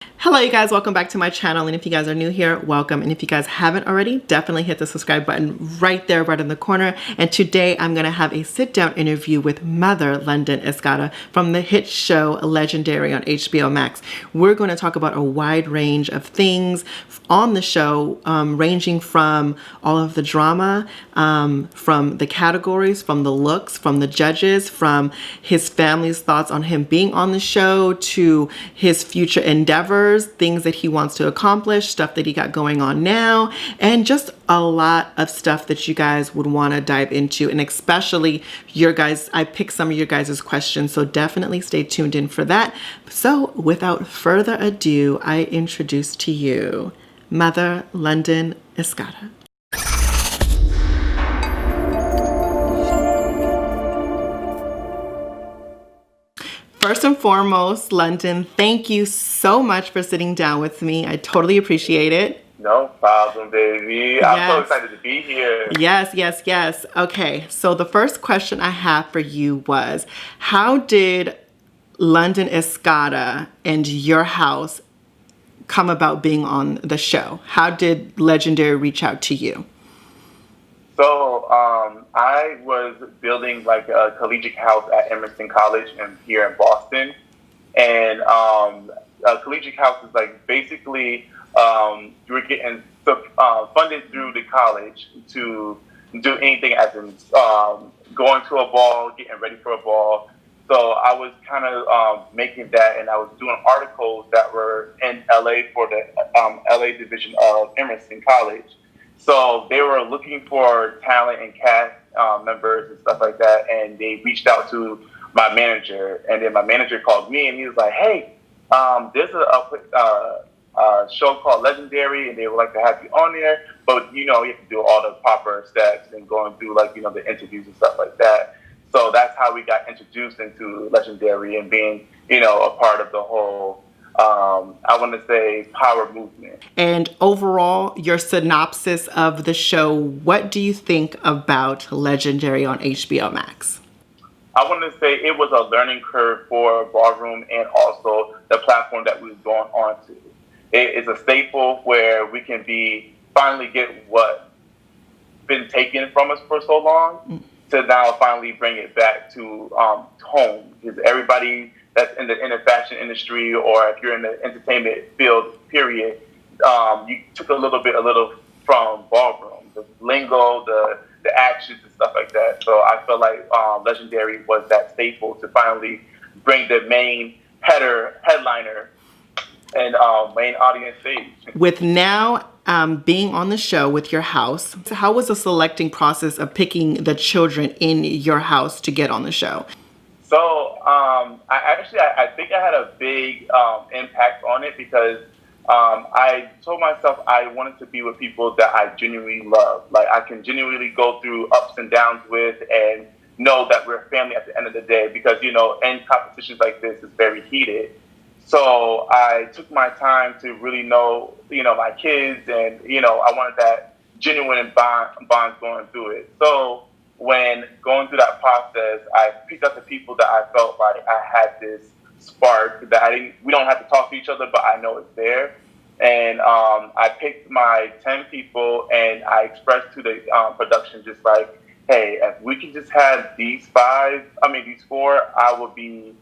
Hello you guys, welcome back to my channel, and if you guys are new here, welcome, and if you guys haven't already, definitely hit the subscribe button right there, right in the corner. And today I'm going to have a sit-down interview with Motha London Escada from the hit show Legendary on HBO Max. We're going to talk about a wide range of things on the show, ranging from all of the drama, from the categories, from the looks, from the judges, from his family's thoughts on him being on the show, to his future endeavors, things that he wants to accomplish, stuff that he got going on now, and just a lot of stuff that you guys would want to dive into. And especially your guys, I picked some of your guys' questions, so definitely stay tuned in for that. So without further ado, I introduce to you Motha London Escada. First and foremost, London, thank you so much for sitting down with me. I totally appreciate it. No problem, baby. I'm so excited to be here. Yes. Okay, so the first question I have for you was, how did London Escada and your house come about being on the show? How did Legendary reach out to you? So I was building like a collegiate house at Emerson College here in Boston. And a collegiate house is like basically you were getting funded through the college to do anything as in going to a ball, getting ready for a ball. So I was kind of making that, and I was doing articles that were in LA for the LA division of Emerson College. So they were looking for talent and cast members and stuff like that, and they reached out to my manager, and then my manager called me, and he was like, "Hey, there's a show called Legendary, and they would like to have you on there, but you have to do all the proper steps and going through the interviews and stuff like that." So that's how we got introduced into Legendary and being a part of the whole I want to say power movement. And overall, your synopsis of the show, what do you think about Legendary on HBO Max? I want to say it was a learning curve for Ballroom and also the platform that we was going on to. It is a staple where we can finally get what been taken from us for so long to now finally bring it back to home, because everybody that's in the fashion industry, or if you're in the entertainment field, period, you took a little from Ballroom, the lingo, the actions and stuff like that. So I feel like Legendary was that staple to finally bring the main headliner and main audience stage. With now being on the show with your house, how was the selecting process of picking the children in your house to get on the show? So I think I had a big impact on it, because I told myself I wanted to be with people that I genuinely love. Like, I can genuinely go through ups and downs with and know that we're a family at the end of the day, because, in competitions like this, it's very heated. So I took my time to really know, my kids, and, I wanted that genuine bond going through it. So when going through that process, I picked up the people that I felt like I had this spark that we don't have to talk to each other, but I know it's there. And I picked my 10 people, and I expressed to the production just like, hey, if we can just have these four, I would be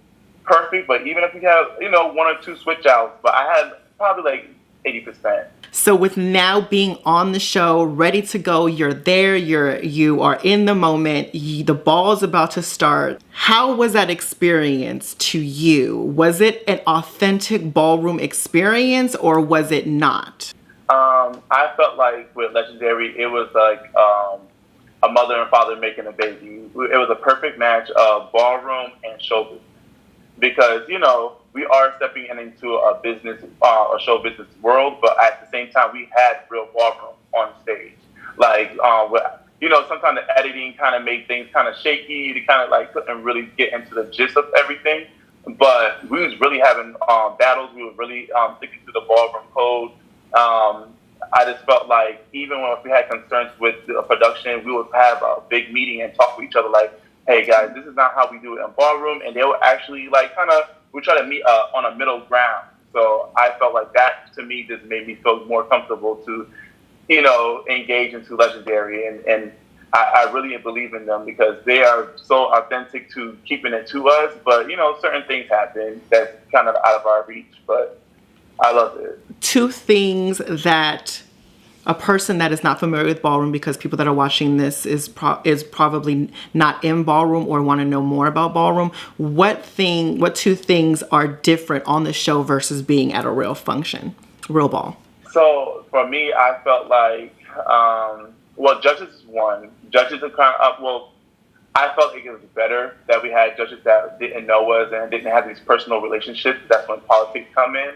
perfect. But even if we have, one or two switch outs, but I had probably like 80%. So with now being on the show, ready to go, you're there, you are in the moment, the ball is about to start. How was that experience to you? Was it an authentic ballroom experience, or was it not? I felt like with Legendary, it was like a mother and father making a baby. It was a perfect match of ballroom and showbiz, because we are stepping into a business, a show business world, but at the same time, we had real ballroom on stage. Like, sometimes the editing kind of made things kind of shaky. You kind of like couldn't really get into the gist of everything. But we was really having battles. We were really sticking to the ballroom code. I just felt like even when we had concerns with the production, we would have a big meeting and talk with each other like, hey guys, this is not how we do it in ballroom. And they would actually like we try to meet on a middle ground. So I felt like that, to me, just made me feel more comfortable to, engage into Legendary. And I really believe in them because they are so authentic to keeping it to us. But, certain things happen that's kind of out of our reach. But I love it. Two things that a person that is not familiar with Ballroom, because people that are watching this is probably not in Ballroom or want to know more about Ballroom. What two things are different on the show versus being at a real function, real ball? So for me, I felt like, judges is one. Judges are kind of, I felt like it was better that we had judges that didn't know us and didn't have these personal relationships. That's when politics come in.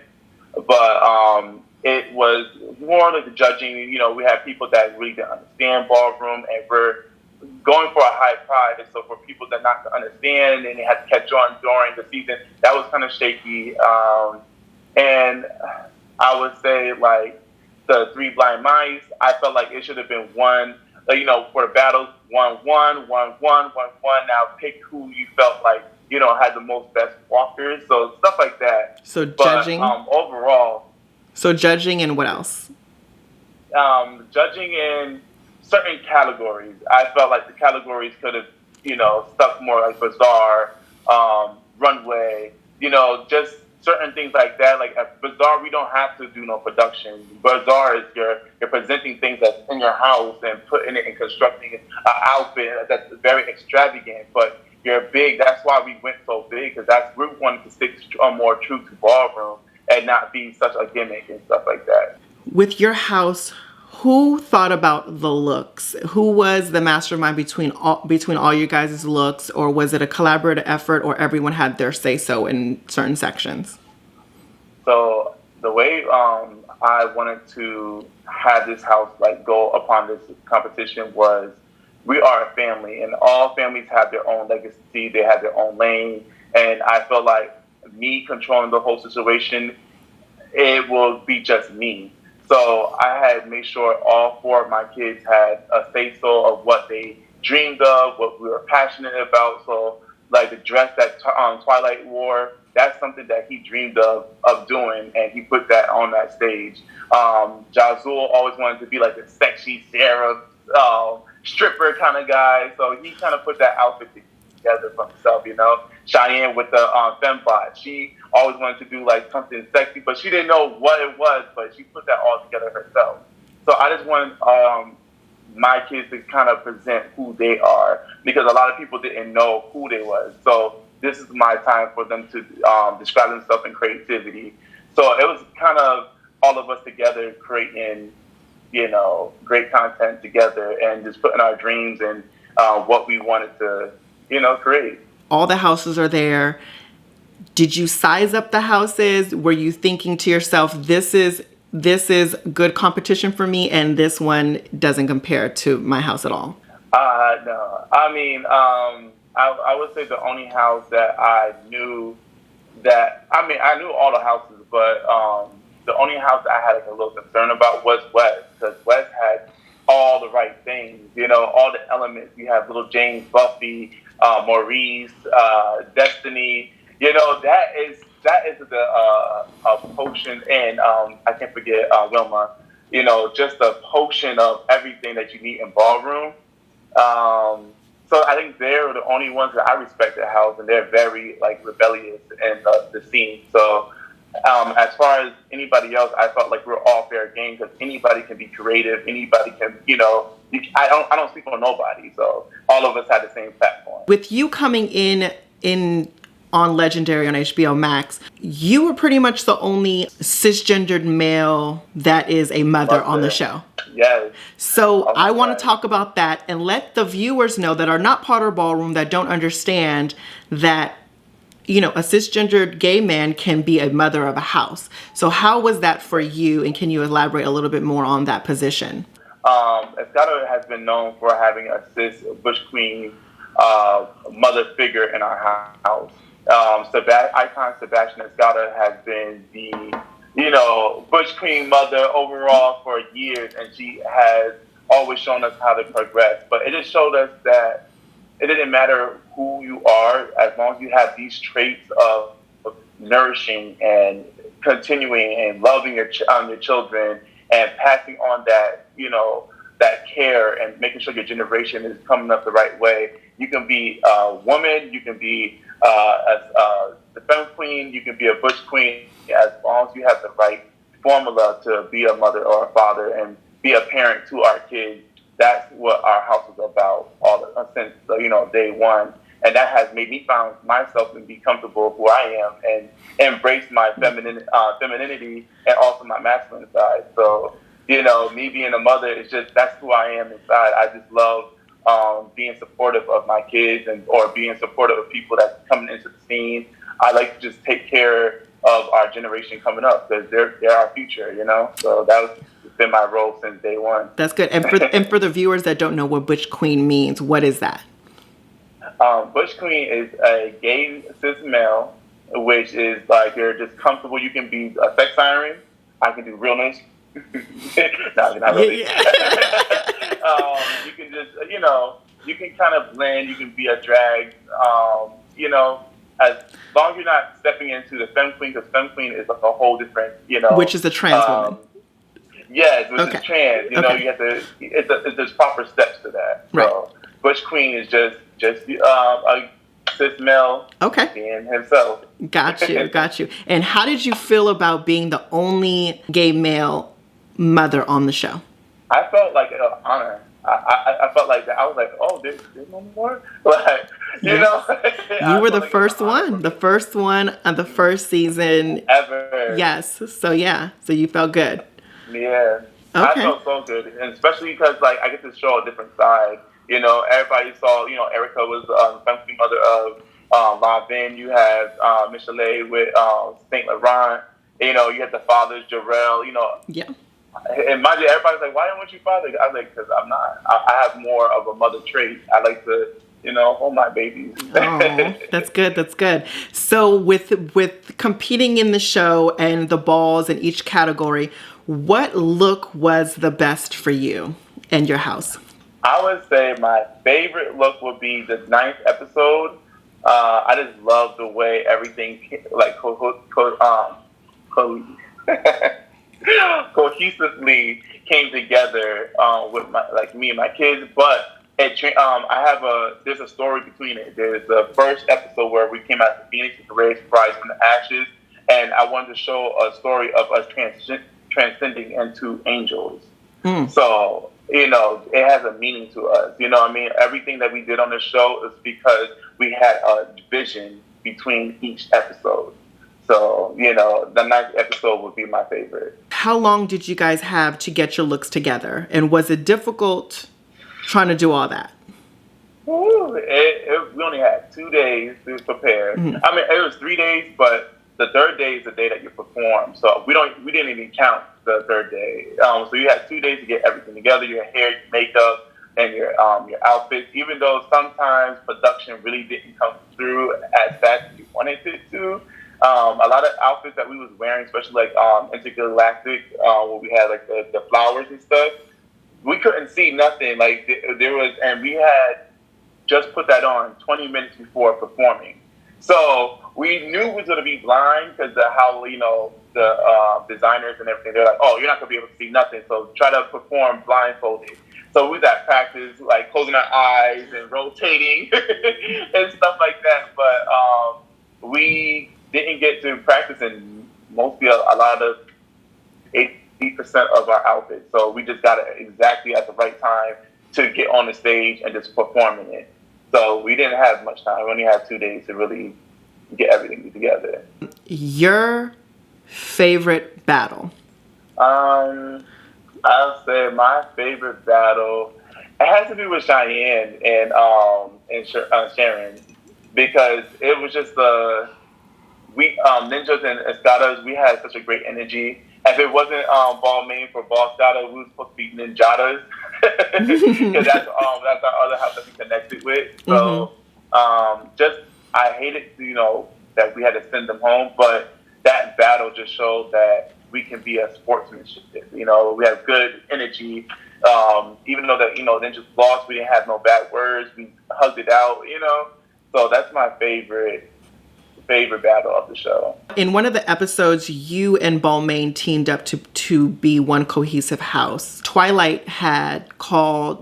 But it was more like the judging. We had people that really didn't understand Ballroom, and we're going for a high pride. And so for people that not to understand and they had to catch on during the season, that was kind of shaky. And I would say, like, the Three Blind Mice, I felt like it should have been one, for the battles, 1-1, 1-1, 1-1. Now pick who you felt like, had the most best walkers. So stuff like that. So judging? Overall. So judging and what else? Judging in certain categories. I felt like the categories could have, stuck more like Bazaar, Runway, just certain things like that. Like at Bazaar, we don't have to do no production. Bazaar is you're presenting things that's in your house and putting it and constructing an outfit that's very extravagant. But you're big. That's why we went so big, because we wanted to stick more true to Ballroom and not be such a gimmick and stuff like that. With your house, who thought about the looks? Who was the mastermind between all you guys' looks, or was it a collaborative effort, or everyone had their say-so in certain sections? So the way I wanted to have this house go upon this competition was, we are a family, and all families have their own legacy. They have their own lane, and I feel like me controlling the whole situation, it will be just me. So I had made sure all 4 of my kids had a say-so of what they dreamed of, what we were passionate about. So like the dress that Twilight wore, that's something that he dreamed of doing, and he put that on that stage. Jazul always wanted to be like the sexy Sarah stripper kind of guy, so he kind of put that outfit together for himself, Cheyenne with the fembot, she always wanted to do like something sexy, but she didn't know what it was, but she put that all together herself. So I just wanted my kids to kind of present who they are, because a lot of people didn't know who they was. So this is my time for them to describe themselves in creativity. So it was kind of all of us together creating, great content together and just putting our dreams and what we wanted to, create. All the houses are there. Did you size up the houses? Were you thinking to yourself, this is good competition for me, and this one doesn't compare to my house at all? No. I mean, I would say the only house that I knew I knew all the houses, but the only house I had a little concern about was West, because West had all the right things, all the elements. You have little James, Buffy, Maurice, Destiny, that is a potion, and I can't forget Wilma, just a potion of everything that you need in Ballroom. So I think they're the only ones that I respect the house, and they're very rebellious in the scene. So as far as anybody else, I felt like we're all fair game, because anybody can be creative, anybody can, I don't speak on nobody. So all of us had the same platform. With you coming in on Legendary on HBO Max, you were pretty much the only cisgendered male that is a mother on the show. Yes. So I want to talk about that and let the viewers know that are not part of Ballroom, that don't understand that, a cisgendered gay man can be a mother of a house. So how was that for you? And can you elaborate a little bit more on that position? Escada has been known for having a cis Bush Queen mother figure in our house. Icon Sebastian Escada has been the, Bush Queen mother overall for years, and she has always shown us how to progress. But it just showed us that it didn't matter who you are, as long as you have these traits of nourishing and continuing and loving your children and passing on that, that care and making sure your generation is coming up the right way. You can be a woman, you can be the femme queen, you can be a bush queen, as long as you have the right formula to be a mother or a father and be a parent to our kids. That's what our house is about since day one. And that has made me find myself and be comfortable who I am and embrace my femininity and also my masculine side. So, me being a mother is that's who I am inside. I just love being supportive of my kids or being supportive of people that's coming into the scene. I like to just take care of our generation coming up because they're our future, So that's been my role since day one. That's good. And for the viewers that don't know what Butch Queen means, what is that? Butch Queen is a gay cis male, which is like you're just comfortable. You can be a sex siren. I can do realness. No, not really. Yeah. You can just, you can kind of blend. You can be a drag. As long as you're not stepping into the femme queen, because femme queen is like a whole different, Which is a trans woman. Yes, which is trans. You have to. There's proper steps to that. Right. So Butch Queen is just a cis male being himself. Got you. And how did you feel about being the only gay male mother on the show? I felt like an honor. I felt like that. I was like, oh, there's no more? Like, you You were the first one. The first one of the first season. Ever. Yes. So you felt good. Yeah. Okay. I felt so good. And especially because, I get to show a different side. Everybody saw, Erica was the family mother of Lanvin. You have Michelet with Saint Laurent. You have the fathers, Jarrell. Yeah. And mind you, everybody's like, "Why don't you father?" I was like, "Because I'm not. I have more of a mother trait. I like to, hold my babies." Oh, that's good. That's good. So with competing in the show and the balls in each category, what look was the best for you and your house? I would say my favorite look would be the 9th episode. I just love the way everything cohesively came together with me and my kids. But there's a story between it. There's the first episode where we came out to Phoenix to raise rise from the ashes, and I wanted to show a story of us transcending into angels. So, it has a meaning to us. Everything that we did on the show is because we had a vision between each episode. So, the 9th episode would be my favorite. How long did you guys have to get your looks together? And was it difficult trying to do all that? Ooh, we only had 2 days to prepare. Mm-hmm. I mean, it was 3 days, but the third day is the day that you perform. So we didn't even count the third day. So you had 2 days to get everything together, your hair, your makeup, and your outfits. Even though sometimes production really didn't come through as fast as you wanted it to. A lot of outfits that we was wearing, especially intergalactic, where we had the flowers and stuff, we couldn't see nothing. There was, and we had just put that on 20 minutes before performing. So we knew we was going to be blind because the designers and everything, they're like, oh, you're not going to be able to see nothing. So try to perform blindfolded. So we was at practice, closing our eyes and rotating and stuff like that. But we didn't get to practice in mostly a lot of 80% of our outfits. So we just got it exactly at the right time to get on the stage and just perform in it. So we didn't have much time. We only had 2 days to really get everything together. Your favorite battle? I'll say my favorite battle, it has to be with Cheyenne and Sharon, because it was just Ninjas and Escadas, we had such a great energy. If it wasn't Balmain for Ball Escada, we were supposed to be Ninjadas. Because that's our other house that we connected with. So I hated, that we had to send them home, but that battle just showed that we can be a sportsmanship. We have good energy. Even though that Ninjas lost, we didn't have no bad words. We hugged it out. So that's my favorite favorite battle of the show. In one of the episodes, you and Balmain teamed up to be one cohesive house. Twilight had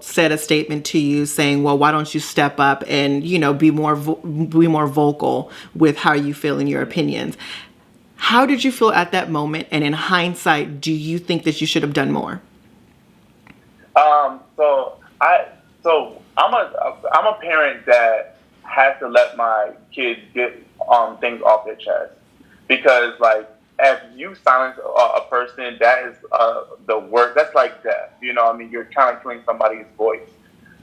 said a statement to you saying, well, why don't you step up and, be more vocal with how you feel in your opinions. How did you feel at that moment? And in hindsight, do you think that you should have done more? So I'm a parent that has to let my kids get things off their chest, because if you silence a person, that is the worst. That's like death. You're kind of killing somebody's voice.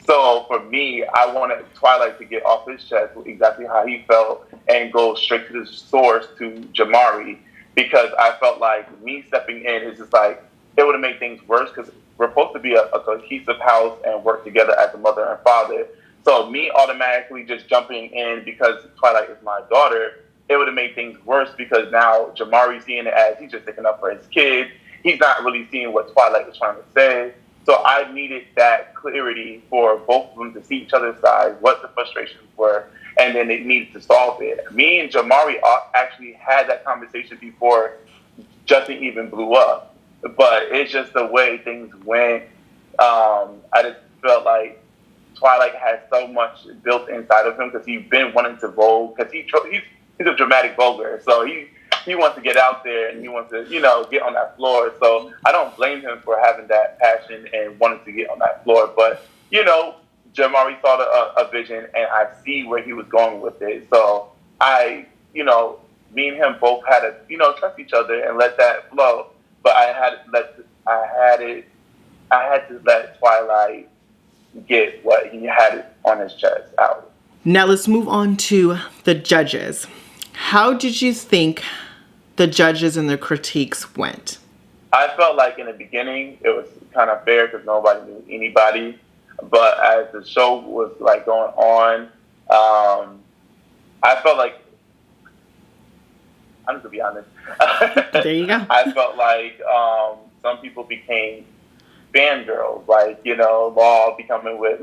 So for me, I wanted Twilight to get off his chest exactly how he felt and go straight to the source, to Jamari, because I felt like me stepping in is just it would have made things worse, because we're supposed to be a cohesive house and work together as a mother and father. So me automatically just jumping in because Twilight is my daughter, it would have made things worse, because now Jamari's seeing it as he's just sticking up for his kid. He's not really seeing what Twilight was trying to say. So I needed that clarity for both of them to see each other's side, what the frustrations were, and then they needed to solve it. Me and Jamari actually had that conversation before Justin even blew up. But it's just the way things went. I just felt like Twilight has so much built inside of him, because he's been wanting to vogue, because he's a dramatic voguer. So he wants to get out there and he wants to, get on that floor. So I don't blame him for having that passion and wanting to get on that floor. But, Jamari saw a vision, and I see where he was going with it. So me and him both had to, trust each other and let that flow. But I had to let Twilight get what he had on his chest out. Now let's move on to the judges. How did you think the judges and their critiques went? I felt like in the beginning it was kind of fair, because nobody knew anybody. But as the show was going on, I felt like, I'm just gonna be honest. There you go. I felt like some people became fangirls, Law becoming with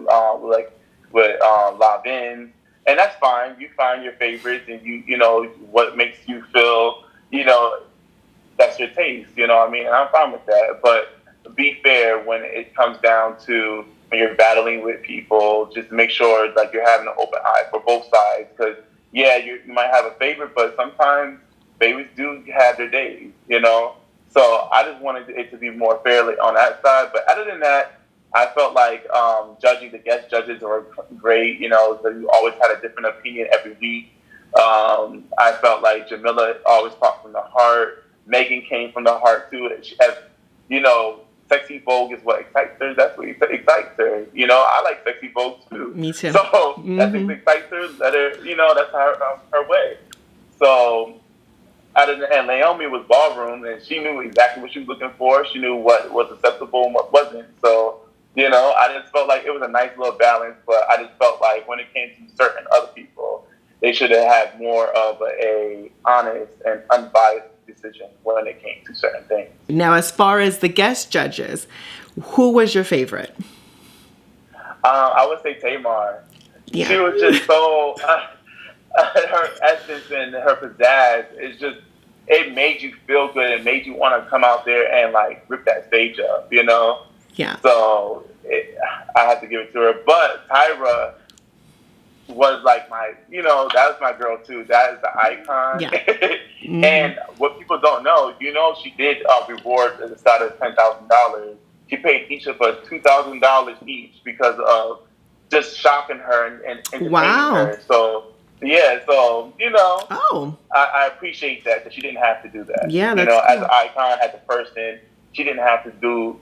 Lanvin, and that's fine. You find your favorites, and you know what makes you feel, that's your taste. And I'm fine with that. But be fair when it comes down to when you're battling with people. Just make sure you're having an open eye for both sides, because you might have a favorite, but sometimes favorites do have their days, So I just wanted it to be more fairly on that side. But other than that, I felt like judging the guest judges were great, so you always had a different opinion every week. I felt like Jamila always talked from the heart. Megan came from the heart too. As sexy vogue is what excites her. That's what excites her. I like sexy vogue too. Me too. So that's what excites her. Let her, that's her way. So. And Naomi was Ballroom, and she knew exactly what she was looking for. She knew what was acceptable and what wasn't. So, I just felt like it was a nice little balance, but I just felt like when it came to certain other people, they should have had more of a honest and unbiased decision when it came to certain things. Now, as far as the guest judges, who was your favorite? I would say Tamar. Yeah. She was just so... her essence and her pizzazz is just, it made you feel good. It made you want to come out there and rip that stage up, Yeah. So I had to give it to her. But Tyra was my, that was my girl too. That is the icon. Yeah. And what people don't know, she did reward the Escada $10,000. She paid each of us $2,000 each because of just shocking her and entertaining her. So. Yeah, so, I appreciate that she didn't have to do that. Yeah, that's as an icon, as a person, she didn't have to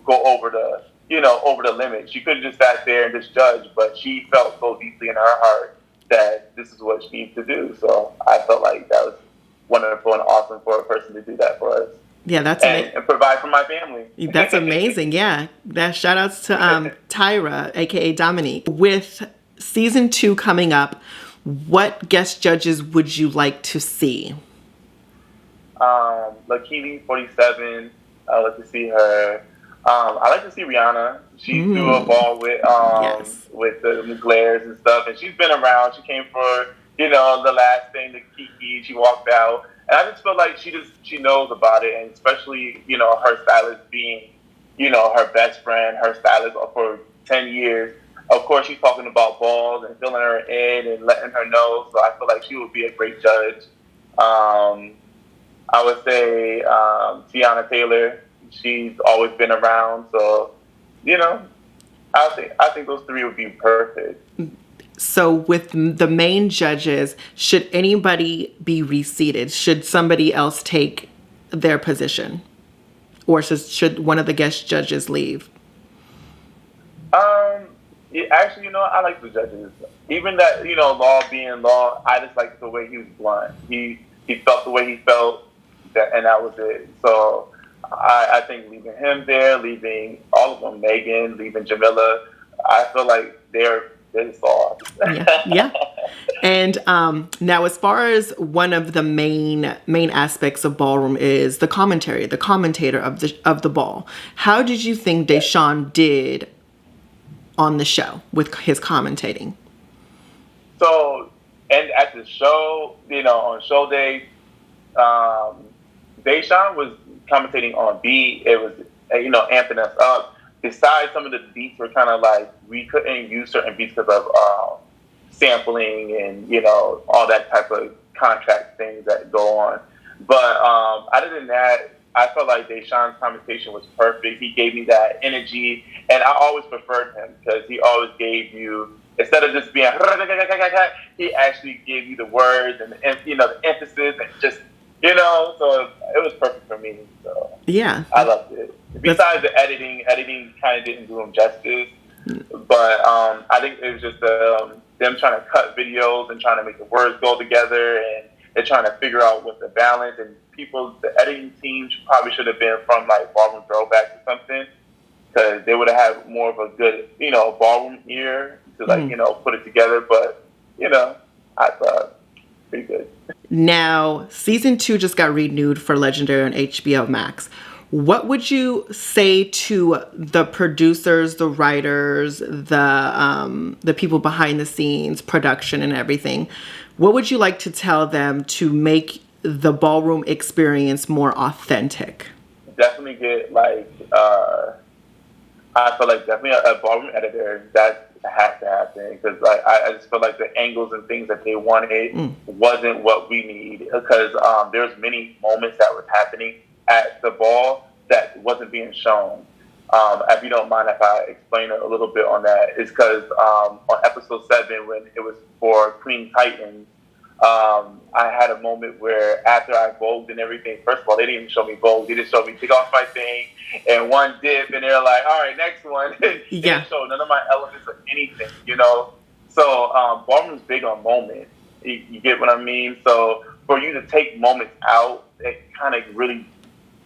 go over the limit. She could have just sat there and just judged, but she felt so deeply in her heart that this is what she needs to do. So I felt like that was wonderful and awesome for a person to do that for us. Yeah, that's amazing. And provide for my family. That's amazing, yeah. That shout outs to Tyra, aka Dominique. With season 2 coming up, what guest judges would you like to see? Lakini 47. I like to see her. I like to see Rihanna. She threw a ball with the glares and stuff, and she's been around. She came for the last thing, the Kiki, she walked out. And I just feel like she knows about it, and especially, her stylist being, her best friend, her stylist for 10 years. Of course, she's talking about balls and filling her in and letting her know. So I feel like she would be a great judge. I would say Tiana Taylor. She's always been around. So, I think those three would be perfect. So with the main judges, should anybody be reseated? Should somebody else take their position? Or should one of the guest judges leave? Yeah, actually, I like the judges. Even that, Law being Law, I just like the way he was blunt. He felt the way he felt, and that was it. So I think leaving him there, leaving all of them, Megan, leaving Jamila, I feel like they're soft. Yeah. And now, as far as one of the main aspects of Ballroom is the commentator of the ball. How did you think Deshaun did on the show with his commentating? So, and at the show, on show day, Deshaun was commentating on beat. It was, amping us up. Besides, some of the beats were kind of like, we couldn't use certain beats because of sampling and, all that type of contract things that go on. But other than that, I felt like Deshaun's commentation was perfect. He gave me that energy, and I always preferred him because he always gave you, instead of just being, he actually gave you the words and the emphasis and just, so it was perfect for me. So yeah, I loved it. Besides the editing kind of didn't do him justice, but I think it was just them trying to cut videos and trying to make the words go together, and they're trying to figure out what the balance, and the editing team probably should have been from like Ballroom Throwback or something, because they would have had more of a good, Ballroom ear to put it together. But, I thought pretty good. Now, season 2 just got renewed for Legendary on HBO Max. What would you say to the producers, the writers, the people behind the scenes, production and everything? What would you like to tell them to make the Ballroom experience more authentic? Definitely get I feel like definitely a Ballroom editor. That has to happen, because I just feel like the angles and things that they wanted wasn't what we need, because there's many moments that was happening at the ball that wasn't being shown. If you don't mind if I explain a little bit on that, it's because on episode 7, when it was for Queen Titans, I had a moment where after I vogued and everything, first of all, they didn't even show me vogue. They just showed me take off my thing and one dip, and they're like, all right, next one. They didn't show none of my elements or anything, So Ballroom's big on moments. You get what I mean? So for you to take moments out, it kind of really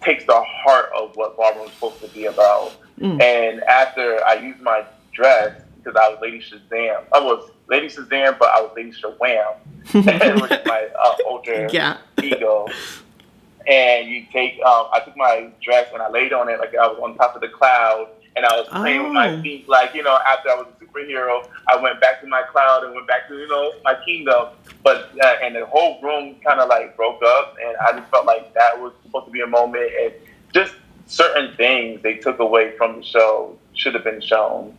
takes the heart of what Ballroom is supposed to be about. And after I used my dress, because I was Lady Shazam. I was Lady Shazam, but I was Lady Shawam, which is my older ego. And you take, I took my dress and I laid on it like I was on top of the cloud, and I was playing with my feet. Like, after I was a superhero, I went back to my cloud and went back to, my kingdom. But, and the whole room kind of like broke up, and I just felt like that was supposed to be a moment. And just certain things they took away from the show should have been shown,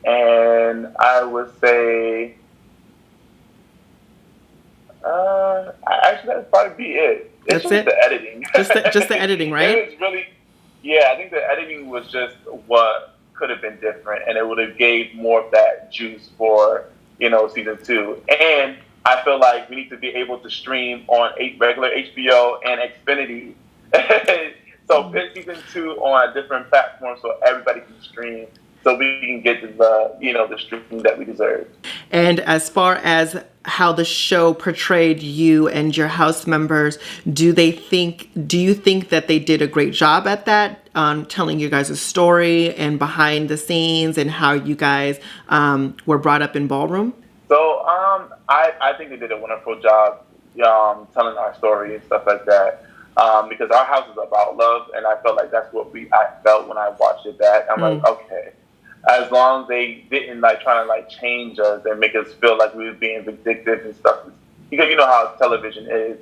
and I would say, actually, that'd probably be it. It's just the editing. just the editing, right? It was really, I think the editing was just what could have been different, and it would have gave more of that juice for, season 2. And I feel like we need to be able to stream on regular HBO and Xfinity. So put season 2 on a different platform so everybody can stream, so we can get the streaming that we deserve. And as far as how the show portrayed you and your house members, do you think that they did a great job at that, telling you guys a story and behind the scenes and how you guys were brought up in Ballroom? So I think they did a wonderful job telling our story and stuff like that. Because our house is about love, and I felt like that's what I felt when I watched it. That I'm like, okay, as long as they didn't like trying to like change us and make us feel like we were being vindictive and stuff, because you know how television is.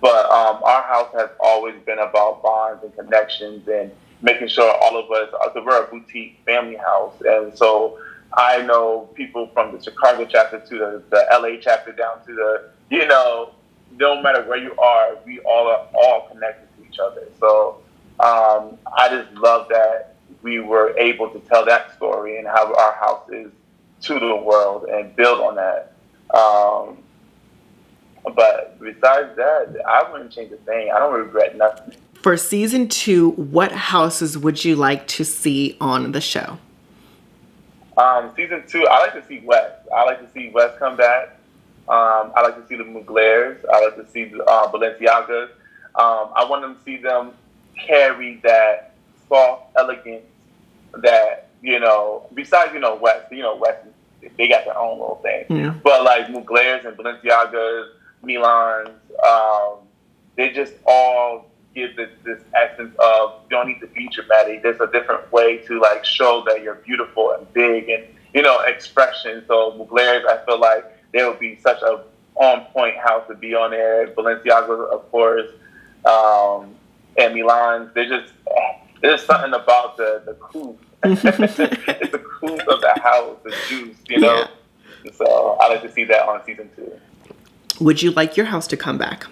But our house has always been about bonds and connections and making sure all of us, because we're a boutique family house, and so I know people from the Chicago chapter to the LA chapter down to the, you know, no matter where you are, we all are all connected to each other. So I just love that we were able to tell that story and how our house is to the world and build on that. But besides that, I wouldn't change a thing. I don't regret nothing. For season 2, what houses would you like to see on the show? Season 2, I like to see Wes. I like to see Wes come back. I like to see the Muglers. I like to see the Balenciagas. I want them to see them carry that soft elegance that, you know, besides, you know, Wes, they got their own little thing. Yeah. But like Muglers and Balenciagas, Milans, they just all give this essence of you don't need to be dramatic. There's a different way to like show that you're beautiful and big and, you know, expression. So Muglers, I feel like they would be such a on point house to be on there. Balenciaga, of course, and Milan. There's something about the coupe. It's the coupe of the house, the juice, you know. Yeah. So I like to see that on season 2. Would you like your house to come back?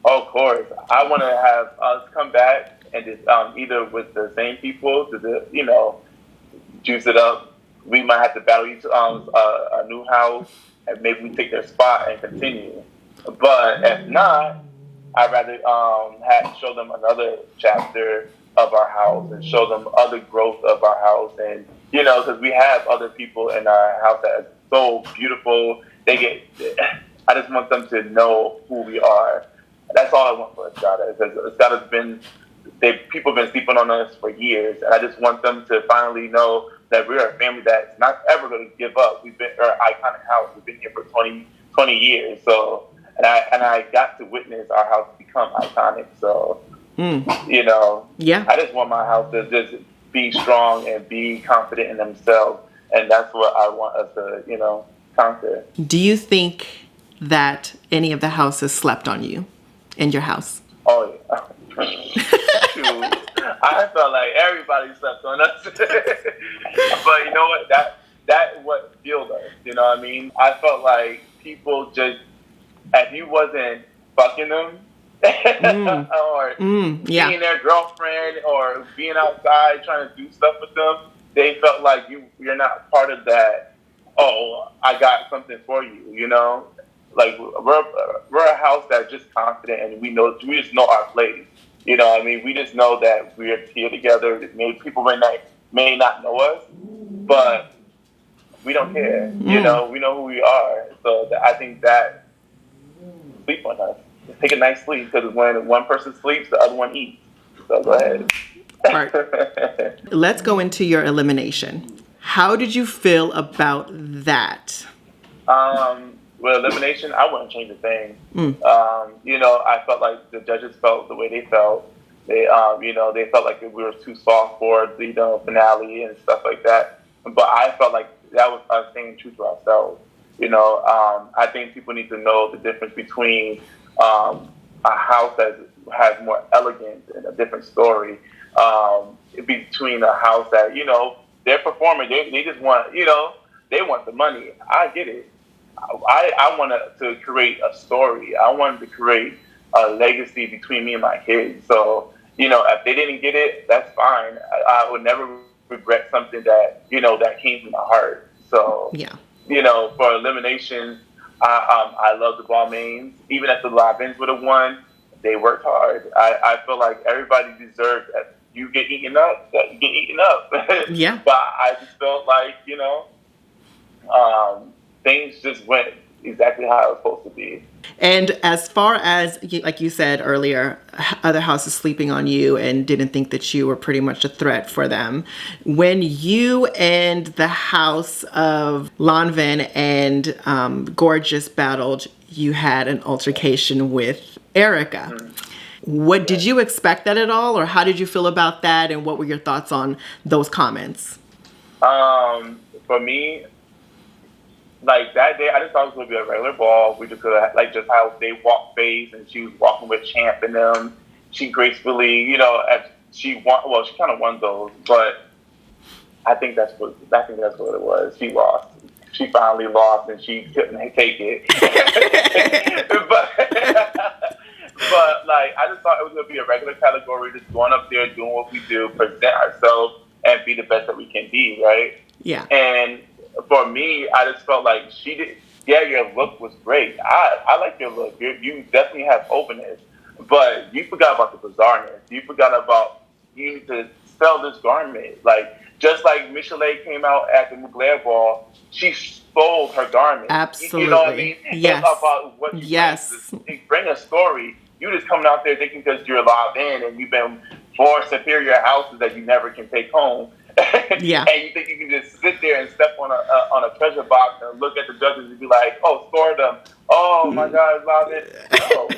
Oh, of course. I want to have us come back and just either with the same people to you know, juice it up. We might have to battle each a new house, and maybe we take their spot and continue. But if not, I'd rather show them another chapter of our house and show them other growth of our house, and you know, because we have other people in our house that are so beautiful. I just want them to know who we are. That's all I want for Escada. Because Escada's people have been sleeping on us for years, and I just want them to finally know that we're a family that's not ever going to give up. We're an iconic house. We've been here for 20 years. So, and I got to witness our house become iconic. So, you know, I just want my house to just be strong and be confident in themselves, and that's what I want us to, you know, conquer. Do you think that any of the houses slept on you in your house? Oh, yeah. I felt like everybody slept on us. But you know what? That what fueled us. You know what I mean? I felt like people just, if you wasn't fucking them, or being their girlfriend or being outside trying to do stuff with them, they felt like you're not part of that. Oh, I got something for you, you know? Like we're a house that's just confident, and we just know our place. You know what I mean? We just know that we're here together. Maybe people may not know us, but we don't care. You know, we know who we are. So I think that sleep on us. Just take a nice sleep, because when one person sleeps, the other one eats. So go ahead. Right. Let's go into your elimination. How did you feel about that? With elimination, I wouldn't change a thing. You know, I felt like the judges felt the way they felt. They, you know, they felt like we were too soft for the, you know, finale and stuff like that. But I felt like that was us staying true to ourselves. You know, I think people need to know the difference between a house that has more elegance and a different story, between a house that, you know, they're performing. They just want, you know, they want the money. I get it. I wanted to create a story. I wanted to create a legacy between me and my kids. So, you know, if they didn't get it, that's fine. I would never regret something that, you know, that came from my heart. So, you know, for elimination, I love the Balmains. Even if the Lanvins would have won, they worked hard. I feel like everybody deserves that. You get eaten up, that you get eaten up. Yeah. But I just felt like, you know, things just went exactly how it was supposed to be. And as far as, like you said earlier, other houses sleeping on you and didn't think that you were pretty much a threat for them. When you and the house of Lanvin and Gorgeous battled, you had an altercation with Erica. What did you expect that at all, or how did you feel about that, and what were your thoughts on those comments? For me, like that day, I just thought it was gonna be a regular ball. We just could have like just how they walked phase, and she was walking with Champ and them. She gracefully, she won. Well, she kind of won those, but I think that's what it was. She lost. She finally lost, and she couldn't take it. but like I just thought it was gonna be a regular category, just going up there, doing what we do, present ourselves, and be the best that we can be, right? Yeah. And for me, I just felt like she did. Yeah, your look was great. I like your look. You definitely have openness, but you forgot about the bizarreness. You forgot about you need to sell this garment. Like just like Michelet came out at the Mugler ball, she sold her garment. Absolutely. You know what I mean? Yes. It's about what you bring a story. You just coming out there thinking because you're locked in and you've been for superior houses that you never can take home. Yeah. And you think you can just sit there and step on a treasure box and look at the judges and be like, oh, score them. Oh, my God, love it. No.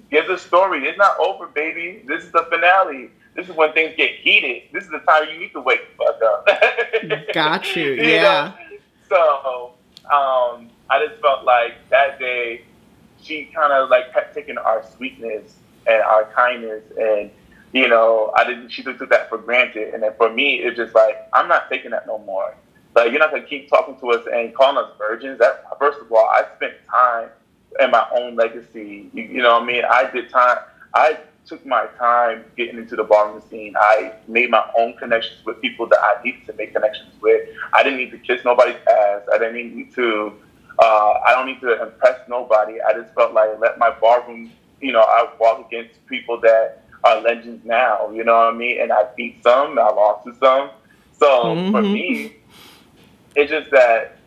Give the story. It's not over, baby. This is the finale. This is when things get heated. This is the time you need to wake the fuck up. Got you. You Yeah. know? So, I just felt like that day she kind of like kept taking our sweetness and our kindness and she took that for granted. And then for me, it's just like, I'm not taking that no more. Like, you're not going to keep talking to us and calling us virgins. That, first of all, I spent time in my own legacy. You know what I mean? I took my time getting into the ballroom scene. I made my own connections with people that I needed to make connections with. I didn't need to kiss nobody's ass. I didn't need to, I don't need to impress nobody. I just felt like let my ballroom, I walk against people that are legends now, you know what I mean? And I beat some, I lost to some. So for me, it's just that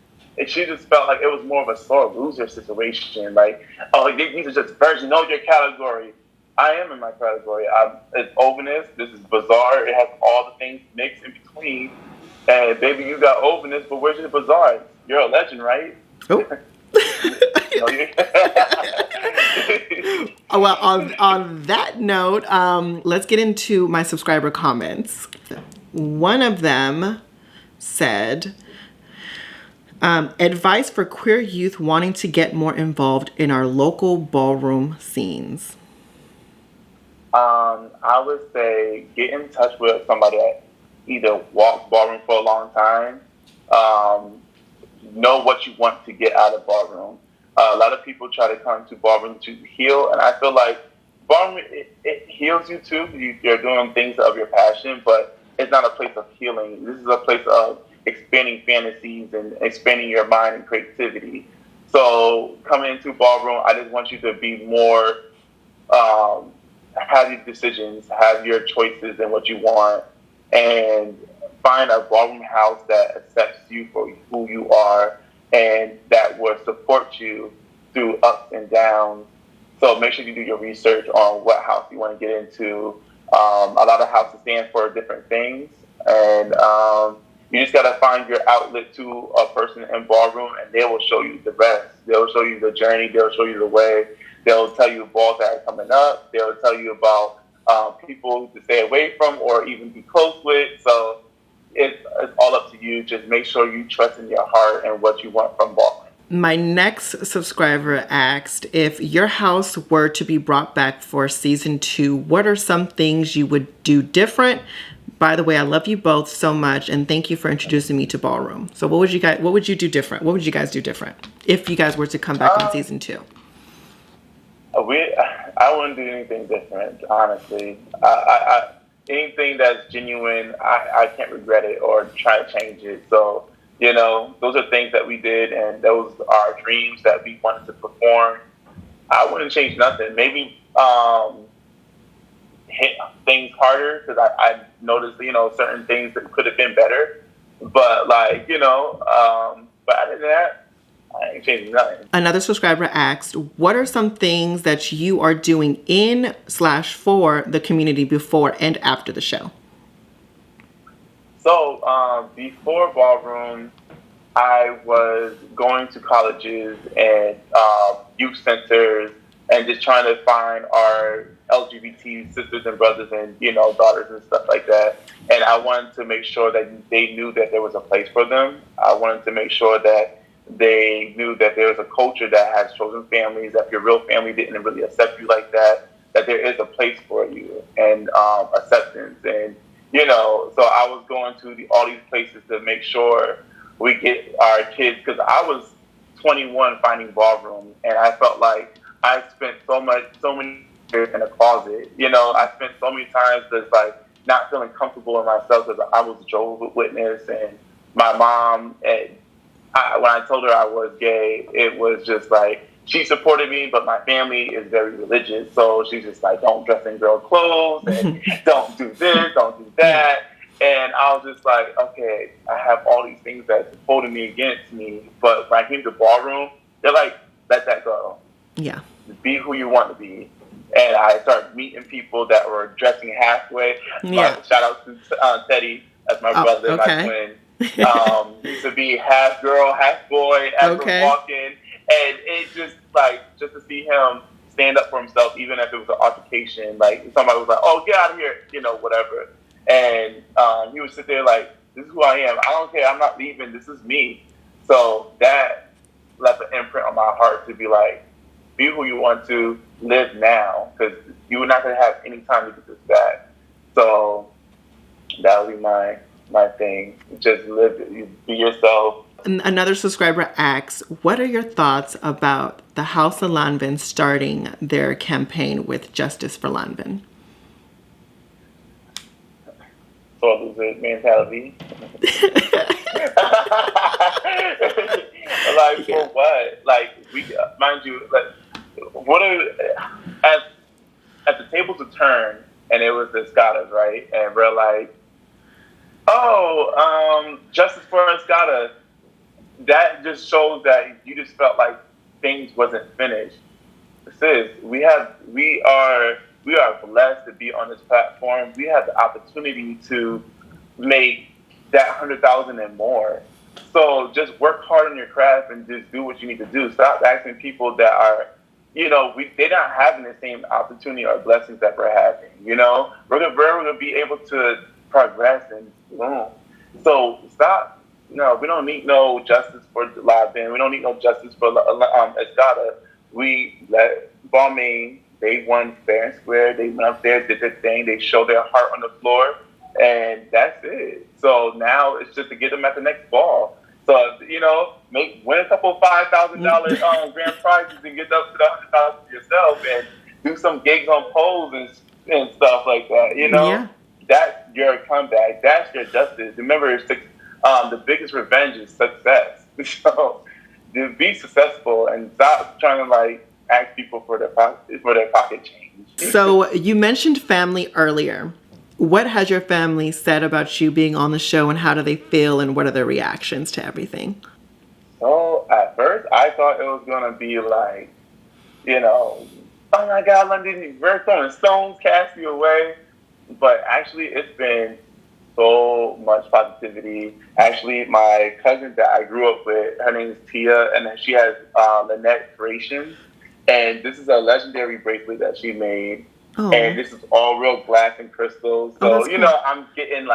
she just felt like it was more of a sore loser situation. Like, oh, these are just virgins. Know your category. I am in my category. It's openness. This is bizarre. It has all the things mixed in between. And baby, you got openness, but where's your bizarre? You're a legend, right? Oh. Well, on that note, let's get into my subscriber comments. One of them said, advice for queer youth wanting to get more involved in our local ballroom scenes. I would say get in touch with somebody that either walked ballroom for a long time, know what you want to get out of ballroom. A lot of people try to come to ballroom to heal, and I feel like ballroom, it heals you too. You're doing things of your passion, but it's not a place of healing. This is a place of expanding fantasies and expanding your mind and creativity. So coming into ballroom, I just want you to be more, have your decisions, have your choices and what you want, and find a ballroom house that accepts you for who you are and that will support you through ups and downs. So make sure you do your research on what house you want to get into. A lot of houses stand for different things, and you just got to find your outlet to a person in ballroom, and they will show you the rest. They'll show you the journey. They'll show you the way. They'll tell you balls that are coming up. They'll tell you about people to stay away from or even be close with. So it's all up to you. Just make sure you trust in your heart and what you want from ballroom. My next subscriber asked, if your house were to be brought back for season 2, what are some things you would do different? By the way, I love you both so much, and thank you for introducing me to ballroom. So what would you do different? What would you guys do different if you guys were to come back on season 2? I wouldn't do anything different, honestly. Anything that's genuine, I can't regret it or try to change it. So, those are things that we did, and those are dreams that we wanted to perform. I wouldn't change nothing. Maybe hit things harder because I noticed, certain things that could have been better. But but other than that, I ain't changing nothing. Another subscriber asked, what are some things that you are doing in/for the community before and after the show? So before ballroom, I was going to colleges and youth centers, and just trying to find our LGBT sisters and brothers and, daughters and stuff like that. And I wanted to make sure that they knew that there was a place for them. I wanted to make sure that they knew that there was a culture that has chosen families, that if your real family didn't really accept you like that, that there is a place for you and acceptance. And, so I was going to all these places to make sure we get our kids, because I was 21 finding Ballroom, and I felt like I spent so many years in a closet. I spent so many times just like not feeling comfortable in myself because I was a Jehovah's Witness, and my mom, when I told her I was gay, it was just like, she supported me, but my family is very religious, so she's just like, don't dress in girl clothes, and don't do this, don't do that. And I was just like, okay, I have all these things that's holding me against me, but when I came to Ballroom, they're like, let that go. Yeah. Be who you want to be. And I started meeting people that were dressing halfway. Yeah. Shout out to Teddy, that's my brother, okay. my twin. To be half girl, half boy, as we're walking. And it just to see him stand up for himself, even if it was an altercation, like somebody was like, oh, get out of here, whatever. And he would sit there like, this is who I am. I don't care. I'm not leaving. This is me. So that left an imprint on my heart to be like, be who you want to, live now, because you're not going to have any time to get this back. So that would be my thing. Just live, be yourself. Another subscriber asks, what are your thoughts about the House of Lanvin starting their campaign with Justice for Lanvin? Sore loser mentality. For what? Mind you, what are, as the tables would turn, and it was the Escadas, right? And we're like, Justice for Escada. That just shows that you just felt like things wasn't finished. Sis, we are blessed to be on this platform. We have the opportunity to make that 100,000 and more. So just work hard on your craft and just do what you need to do. Stop asking people that are, they're not having the same opportunity or blessings that we're having. We're gonna be able to progress and bloom. So stop. No, we don't need no justice for Lanvin. We don't need no justice for Escada. We let Balmain, they won fair and square. They went up there, did their thing. They showed their heart on the floor, and that's it. So now it's just to get them at the next ball. So, win a couple $5,000 grand prizes and get up to the 100,000 yourself and do some gigs on poles and stuff like that. Yeah. That's your comeback. That's your justice. Remember, the biggest revenge is success. So, to be successful and stop trying to ask people for their pocket change. So you mentioned family earlier. What has your family said about you being on the show, and how do they feel, and what are their reactions to everything? So at first, I thought it was gonna be like, oh my God, London, we're throwing stones, cast you away. But actually, it's been so much positivity. Actually, my cousin that I grew up with, her name is Tia, and she has Lynette Creations. And this is a legendary bracelet that she made. Oh. And this is all real glass and crystals. So, cool. I'm getting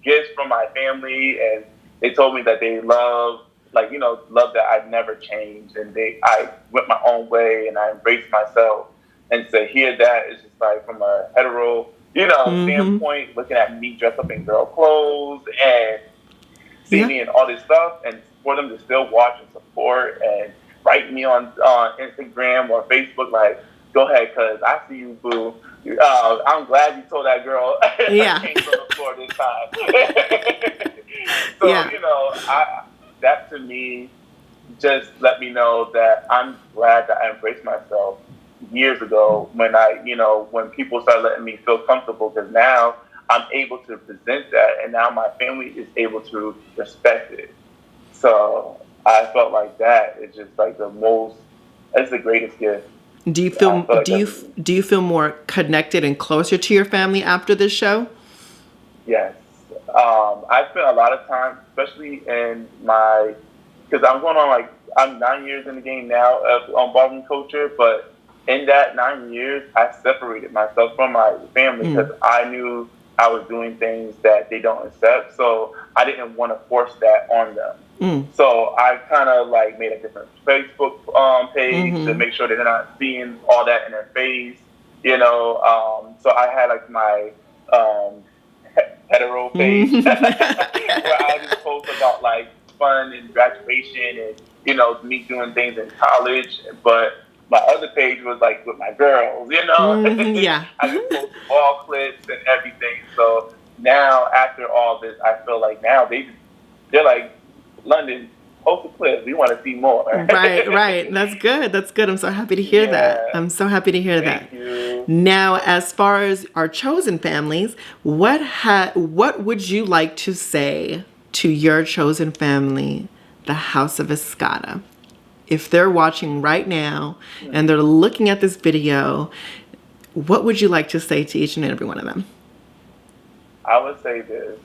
gifts from my family, and they told me that they love that I never changed, and I went my own way and I embraced myself. And to hear that is just from a hetero, standpoint, looking at me dressed up in girl clothes and see me and all this stuff, and for them to still watch and support and write me on Instagram or Facebook, go ahead, cuz I see you, boo. I'm glad you told that girl I came from the floor this time. So, that to me just let me know that I'm glad that I embraced myself years ago when when people started letting me feel comfortable, because now I'm able to present that, and now my family is able to respect it. So I felt like that is just it's the greatest gift. Do you feel do you feel more connected and closer to your family after this show? Yes. I spent a lot of time, especially in because I'm going on I'm 9 years in the game now on ballroom culture, but in that 9 years, I separated myself from my family because I knew I was doing things that they don't accept. So I didn't want to force that on them. So I kind of like made a different Facebook page to make sure that they're not seeing all that in their face, you know. So I had like my hetero page where I just post about like fun and graduation and, you know, me doing things in college. But my other page was like with my girls, you know. Yeah. I just post ball clips and everything. So now after all this, I feel like now they're like, London, post a clip. We want to see more. Right. That's good. I'm so happy to hear that. I'm so happy to hear that. Thank you. Now, as far as our chosen families, what would you like to say to your chosen family, the House of Escada? If they're watching right now and they're looking at this video, what would you like to say to each and every one of them? I would say this.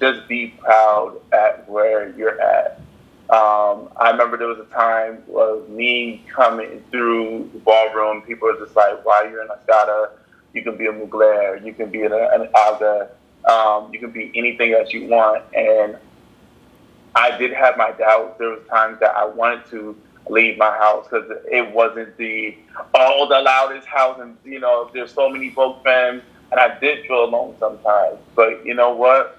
Just be proud at where you're at. I remember there was a time of me coming through the ballroom. People were just like, "Why you're in Escada? You can be a Mugler. You can be an Aga. You can be anything that you want." And I did have my doubts. There was times that I wanted to leave my house because it wasn't the loudest house, and you know, there's so many folk fans, and I did feel alone sometimes. But you know what?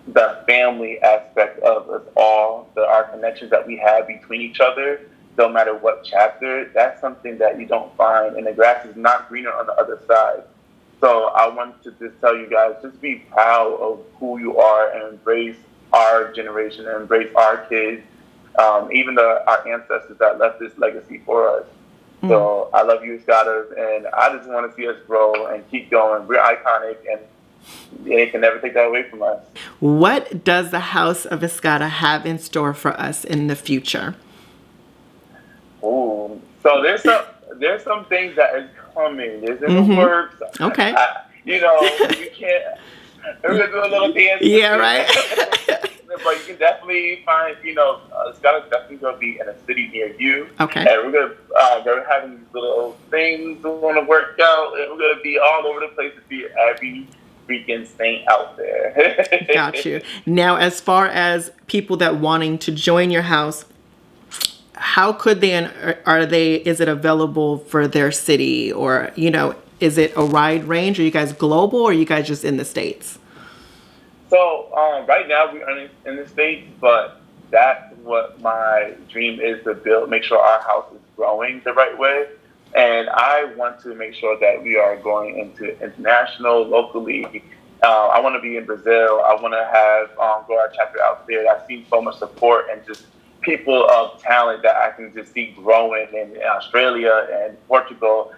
The family aspect of us all, our connections that we have between each other, no matter what chapter, that's something that you don't find, and the grass is not greener on the other side. So I want to just tell you guys, just be proud of who you are and embrace our generation and embrace our kids, even our ancestors that left this legacy for us. So I love you, Escadas, and I just want to see us grow and keep going. We're iconic, and they can never take that away from us. What does the House of Escada have in store for us in the future? Ooh, so there's some things that is coming. There's in the works. Okay. You know, you can't. We're gonna do a little dance. Yeah, right. But you can definitely find, you know, Escada's definitely gonna be in a city near you. Okay. And we're having these little things we want to work out, and we're gonna be all over the place to see every freaking saint out there. Got you. Now, as far as people that wanting to join your house, how could they, and is it available for their city, or, you know, is it a wide range? Are you guys global, or are you guys just in the States? So right now we're in the States, but that's what my dream is, to make sure our house is growing the right way. And I want to make sure that we are going into international, locally. I want to be in Brazil. I want to have grow our chapter out there. I've seen so much support and just people of talent that I can just see growing in Australia and Portugal.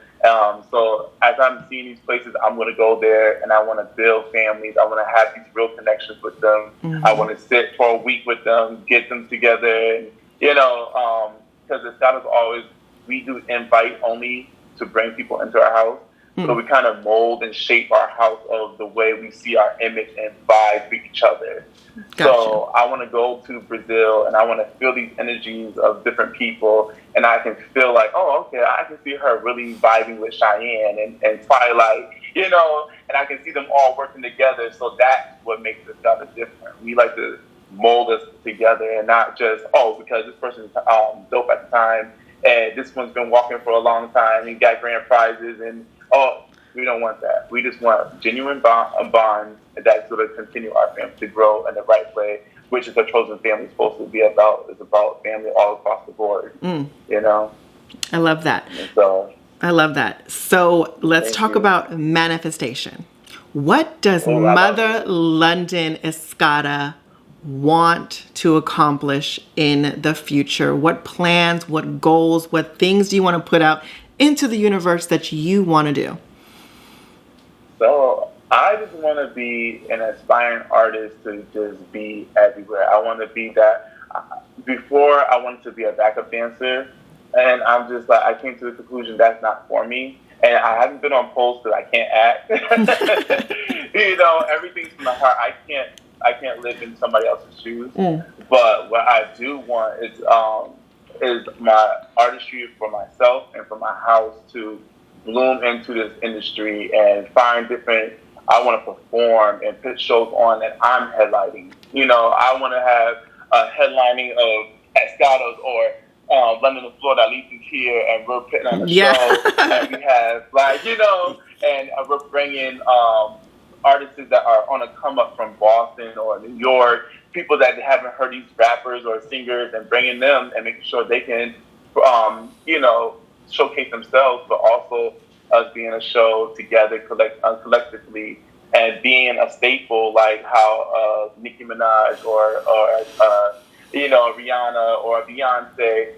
So as I'm seeing these places, I'm going to go there, and I want to build families. I want to have these real connections with them. I want to sit for a week with them, get them together, and, you know, because the status always, we do invite only to bring people into our house. So we kind of mold and shape our house of the way we see our image and vibe with each other. Gotcha. So I want to go to Brazil, and I want to feel these energies of different people, and I can feel like, oh, okay, I can see her really vibing with Cheyenne and Twilight, you know, and I can see them all working together. So that's what makes us different. We like to mold us together, and not just, because this person's dope at the time, and this one's been walking for a long time and got grand prizes, and we don't want that. We just want genuine bonds that's going to continue our family to grow in the right way, which is a chosen family is supposed to be about. It's about family all across the board, you know? I love that. I love that. So let's talk about manifestation. What does Motha London Escada want to accomplish in the future? What plans, what goals, what things do you want to put out into the universe that you want to do? So I just want to be an aspiring artist to just be everywhere. I want to be that. Before, I wanted to be a backup dancer, and I'm just like, I came to the conclusion that's not for me. And I haven't been on post that I can't act. You know, everything's from the heart. I can't live in somebody else's shoes. But what I do want is is my artistry for myself and for my house to bloom into this industry and find different. I want to perform and put shows on that I'm headlining. I want to have a headlining of Escadas or London, Florida, Lee's here, and we're putting on a show. And we have, and we're bringing artists that are on a come up from Boston or New York, people that haven't heard these rappers or singers, and bringing them and making sure they can, showcase themselves, but also us being a show together collectively and being a staple like how Nicki Minaj or Rihanna or Beyonce,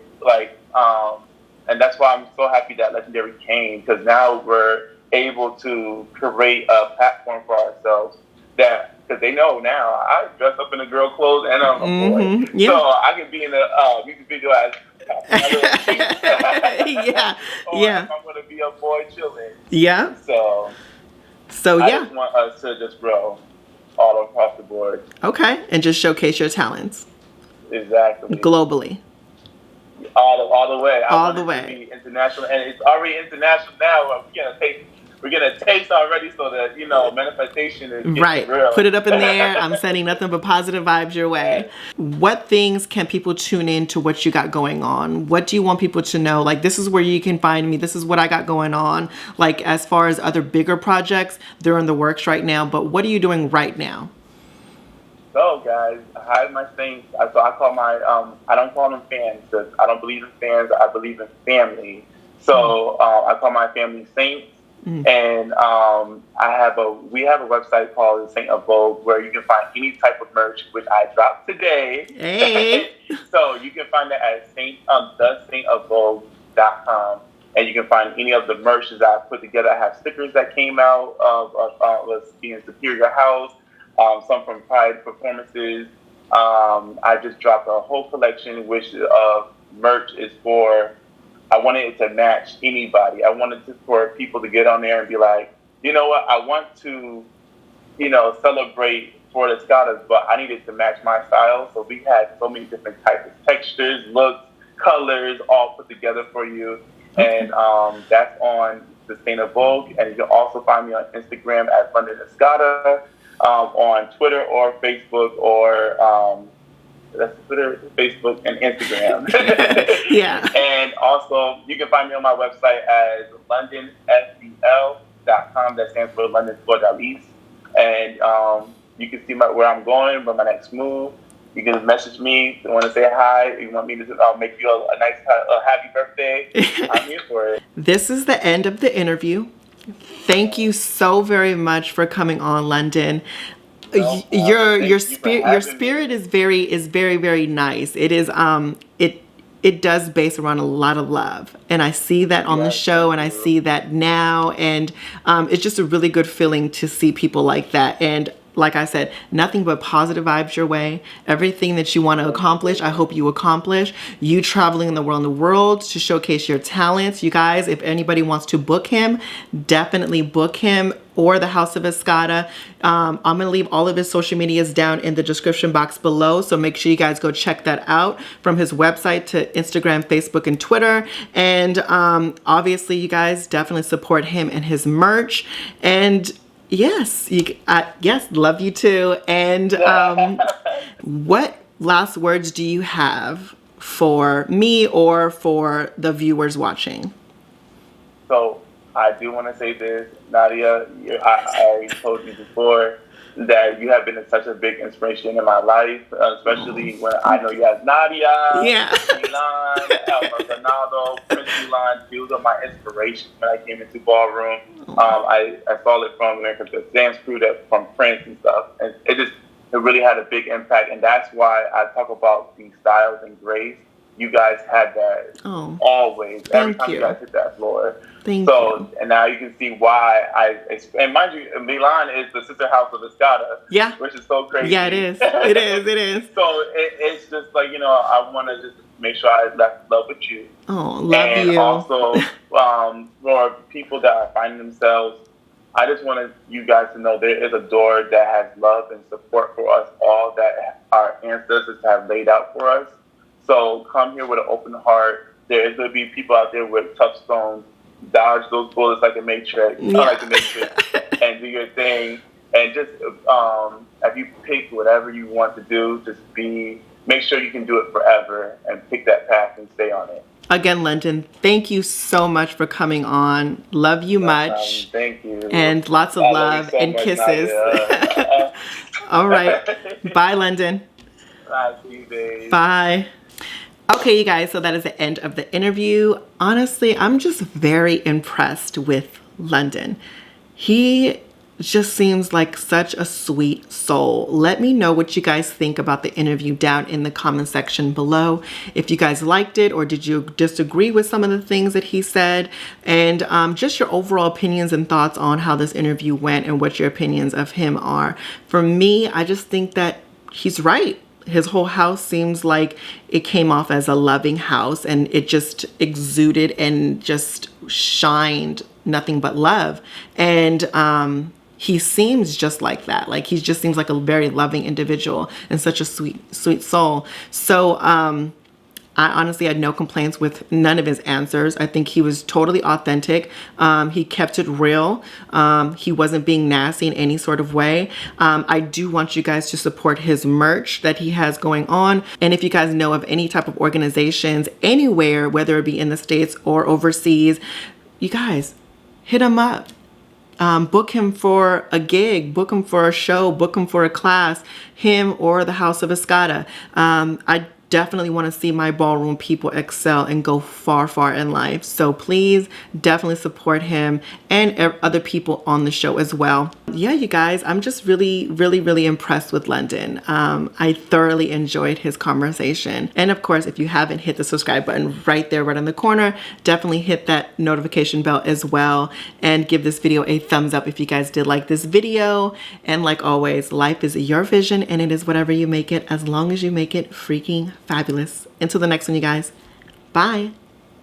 and that's why I'm so happy that Legendary came, because now we're able to create a platform for ourselves because they know now I dress up in a girl clothes and I'm a boy, so I can be in a music video as yeah, or if I'm gonna be a boy chilling. Yeah. So I just want us to just grow all across the board. Okay, and just showcase your talents. Exactly. Globally. All the way. All the way. To be international, and it's already international now. We're gonna taste already, so that manifestation is right. Real. Put it up in there. I'm sending nothing but positive vibes your way. What things can people tune in to what you got going on? What do you want people to know? Like, this is where you can find me. This is what I got going on. Like, as far as other bigger projects, they're in the works right now. But what are you doing right now? So, guys, I have my saints. So I call my I don't call them fans because I don't believe in fans. I believe in family. So I call my family saints. Mm-hmm. And we have a website called Saint of Vogue where you can find any type of merch, which I dropped today. Hey. So you can find that at thesaintofvogue.com, and you can find any of the merch that I put together. I have stickers that came out of us being Superior House, some from Pride Performances. I just dropped a whole collection, which of merch is for. I wanted it to match anybody. I wanted for people to get on there and be like, you know what? I want to, celebrate Florida Escadas, but I needed to match my style. So we had so many different types of textures, looks, colors, all put together for you. And that's on the Saint of Vogue. And you can also find me on Instagram at London Escada, on Twitter or Facebook or that's Twitter, Facebook, and Instagram. Yeah. And also, you can find me on my website as LondonSBL.com. That stands for London Florida Lease. And you can see where I'm going, my next move. You can message me if you want to say hi. If you want me to make you a nice happy birthday, I'm here for it. This is the end of the interview. Thank you so very much for coming on, London. Your spirit is very, very nice. It is it does base around a lot of love, and I see that on the show, and I see that now, and it's just a really good feeling to see people like that. And like I said, nothing but positive vibes your way. Everything that you want to accomplish, I hope you accomplish. You traveling in the world to showcase your talents. You guys, if anybody wants to book him, definitely book him or the House of Escada. I'm going to leave all of his social medias down in the description box below. So make sure you guys go check that out, from his website to Instagram, Facebook, and Twitter. And obviously, you guys definitely support him and his merch. And yes, love you too. And what last words do you have for me or for the viewers watching? So I do want to say this, Nadia. I already told you before that you have been such a big inspiration in my life, especially when I know you have Nadia, Milan, Ronaldo, Prince Milan. Those are my inspirations when I came into Ballroom. I saw it from the dance crew from Prince and stuff, and it really had a big impact. And that's why I talk about these styles and grace. You guys had that always. Every time you guys hit that floor. Thank you. And now you can see why and mind you, Milan is the sister house of Escada. Yeah. Which is so crazy. Yeah, it is. It is. So it's just like, I want to just make sure I left love with you. Oh, love you. And also, for people that are finding themselves, I just wanted you guys to know there is a door that has love and support for us all that our ancestors have laid out for us. So come here with an open heart. There's going to be people out there with tough stones. Dodge those bullets like a Matrix, like the Matrix, and do your thing. And just if you pick whatever you want to do, just make sure you can do it forever and pick that path and stay on it. Again, London, thank you so much for coming on. Love you much. Thank you. And lots of love and kisses. All right. Bye, London. Bye, babe. Bye. Okay, you guys, so that is the end of the interview. Honestly, I'm just very impressed with London. He just seems like such a sweet soul. Let me know what you guys think about the interview down in the comment section below. If you guys liked it, or did you disagree with some of the things that he said, and just your overall opinions and thoughts on how this interview went and what your opinions of him are. For me, I just think that he's right. His whole house seems like it came off as a loving house, and it just exuded and just shined nothing but love. And he seems just like that. Like, he just seems like a very loving individual and such a sweet soul. So I honestly had no complaints with none of his answers. I think he was totally authentic. He kept it real. He wasn't being nasty in any sort of way. I do want you guys to support his merch that he has going on. And if you guys know of any type of organizations anywhere, whether it be in the States or overseas, you guys hit him up. Book him for a gig, book him for a show, book him for a class, him or the House of Escada. I definitely want to see my ballroom people excel and go far, far in life. So please definitely support him and other people on the show as well. Yeah, you guys, I'm just really, really, really impressed with London. I thoroughly enjoyed his conversation. And of course, if you haven't hit the subscribe button right there, right in the corner, definitely hit that notification bell as well, and give this video a thumbs up if you guys did like this video. And like always, life is your vision and it is whatever you make it, as long as you make it freaking fabulous. Until the next one, you guys. Bye.